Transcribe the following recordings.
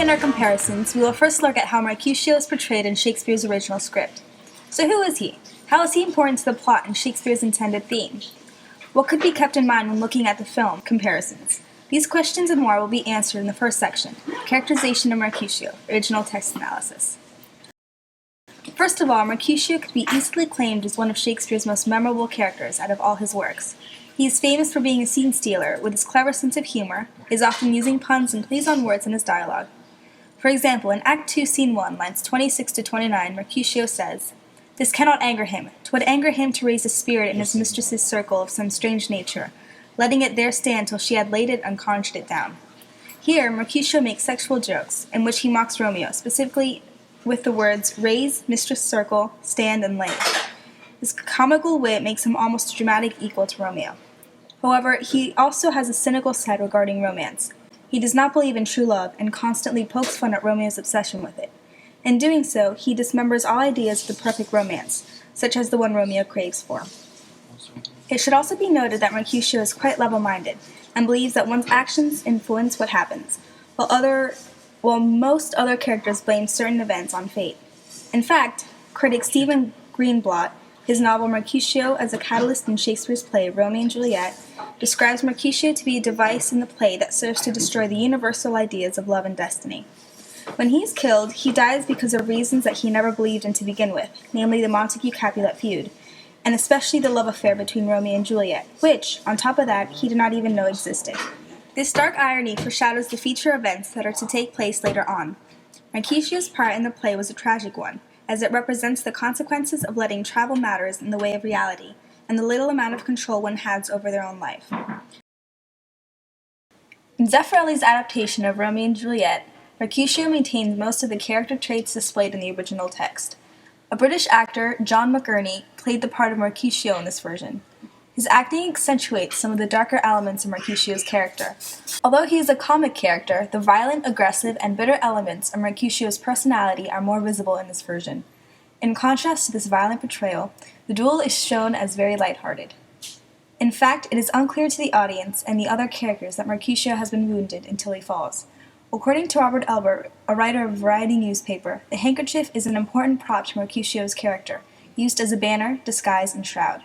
begin our comparisons, we will first look at how Mercutio is portrayed in Shakespeare's original script. So who is he? How is he important to the plot and Shakespeare's intended theme? What could be kept in mind when looking at the film comparisons? These questions and more will be answered in the first section, Characterization of Mercutio, Original Text Analysis. First of all, Mercutio could be easily claimed as one of Shakespeare's most memorable characters out of all his works. He is famous for being a scene stealer with his clever sense of humor, is often using puns and plays on words in his dialogue. For example, in Act 2, Scene 1, lines 26 to 29, Mercutio says, "This cannot anger him. 'Twould anger him to raise a spirit in his mistress's circle of some strange nature, letting it there stand till she had laid it and conjured it down." Here, Mercutio makes sexual jokes, in which he mocks Romeo, specifically with the words raise, mistress circle, stand, and lay. His comical wit makes him almost a dramatic equal to Romeo. However, he also has a cynical side regarding romance. He does not believe in true love and constantly pokes fun at Romeo's obsession with it. In doing so, he dismembers all ideas of the perfect romance, such as the one Romeo craves for. It should also be noted that Mercutio is quite level-minded and believes that one's actions influence what happens, while most other characters blame certain events on fate. In fact, critic Stephen Greenblatt, his novel Mercutio as a catalyst in Shakespeare's play Romeo and Juliet, describes Mercutio to be a device in the play that serves to destroy the universal ideas of love and destiny. When he is killed, he dies because of reasons that he never believed in to begin with, namely the Montague-Capulet feud, and especially the love affair between Romeo and Juliet, which, on top of that, he did not even know existed. This dark irony foreshadows the future events that are to take place later on. Mercutio's part in the play was a tragic one, as it represents the consequences of letting travel matters in the way of reality, and the little amount of control one has over their own life. In Zeffirelli's adaptation of Romeo and Juliet, Mercutio maintains most of the character traits displayed in the original text. A British actor, John McGurney, played the part of Mercutio in this version. His acting accentuates some of the darker elements of Mercutio's character. Although he is a comic character, the violent, aggressive, and bitter elements of Mercutio's personality are more visible in this version. In contrast to this violent portrayal, the duel is shown as very lighthearted. In fact, it is unclear to the audience and the other characters that Mercutio has been wounded until he falls. According to Robert Elbert, a writer of Variety newspaper, the handkerchief is an important prop to Mercutio's character, used as a banner, disguise, and shroud.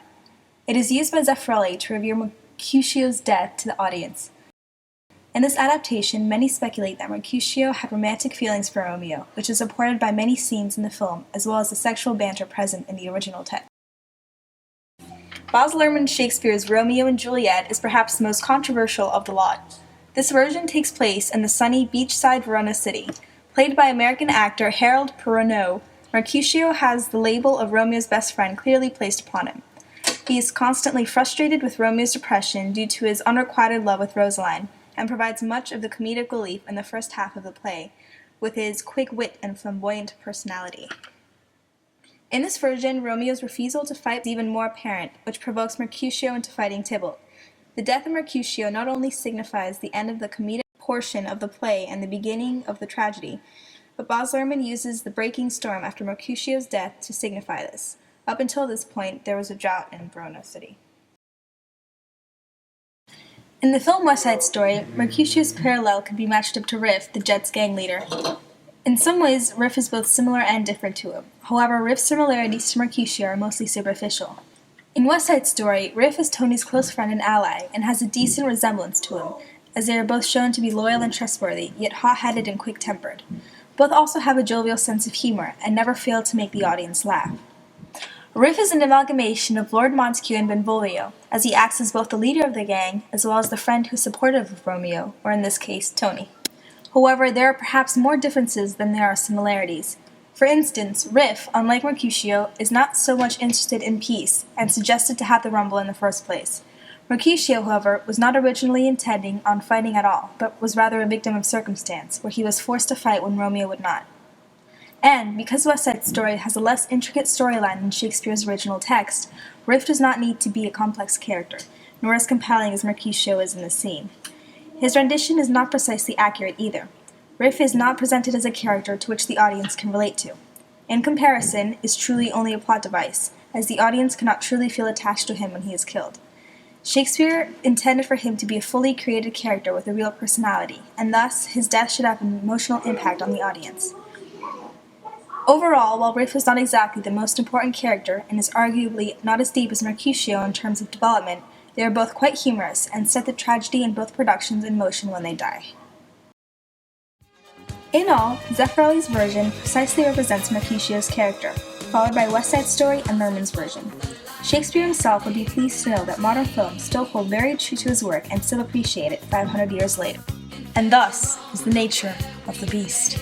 It is used by Zeffirelli to reveal Mercutio's death to the audience. In this adaptation, many speculate that Mercutio had romantic feelings for Romeo, which is supported by many scenes in the film, as well as the sexual banter present in the original text. Baz Luhrmann's Shakespeare's Romeo and Juliet is perhaps the most controversial of the lot. This version takes place in the sunny beachside Verona city. Played by American actor Harold Perrineau, Mercutio has the label of Romeo's best friend clearly placed upon him. He is constantly frustrated with Romeo's depression due to his unrequited love with Rosaline, and provides much of the comedic relief in the first half of the play, with his quick wit and flamboyant personality. In this version, Romeo's refusal to fight is even more apparent, which provokes Mercutio into fighting Tybalt. The death of Mercutio not only signifies the end of the comedic portion of the play and the beginning of the tragedy, but Baz Luhrmann uses the breaking storm after Mercutio's death to signify this. Up until this point, there was a drought in Verona city. In the film West Side Story, Mercutio's parallel could be matched up to Riff, the Jets gang leader. In some ways, Riff is both similar and different to him. However, Riff's similarities to Mercutio are mostly superficial. In West Side Story, Riff is Tony's close friend and ally, and has a decent resemblance to him, as they are both shown to be loyal and trustworthy, yet hot-headed and quick-tempered. Both also have a jovial sense of humor, and never fail to make the audience laugh. Riff is an amalgamation of Lord Montague and Benvolio, as he acts as both the leader of the gang, as well as the friend who is supportive of Romeo, or in this case, Tony. However, there are perhaps more differences than there are similarities. For instance, Riff, unlike Mercutio, is not so much interested in peace, and suggested to have the rumble in the first place. Mercutio, however, was not originally intending on fighting at all, but was rather a victim of circumstance, where he was forced to fight when Romeo would not. And, because West Side Story has a less intricate storyline than Shakespeare's original text, Riff does not need to be a complex character, nor as compelling as Mercutio is in this scene. His rendition is not precisely accurate either. Riff is not presented as a character to which the audience can relate to. In comparison, is truly only a plot device, as the audience cannot truly feel attached to him when he is killed. Shakespeare intended for him to be a fully created character with a real personality, and thus his death should have an emotional impact on the audience. Overall, while Ralph is not exactly the most important character and is arguably not as deep as Mercutio in terms of development, they are both quite humorous and set the tragedy in both productions in motion when they die. In all, Zeffirelli's version precisely represents Mercutio's character, followed by West Side Story and Luhrmann's version. Shakespeare himself would be pleased to know that modern films still hold very true to his work and still appreciate it 500 years later. And thus is the nature of the beast.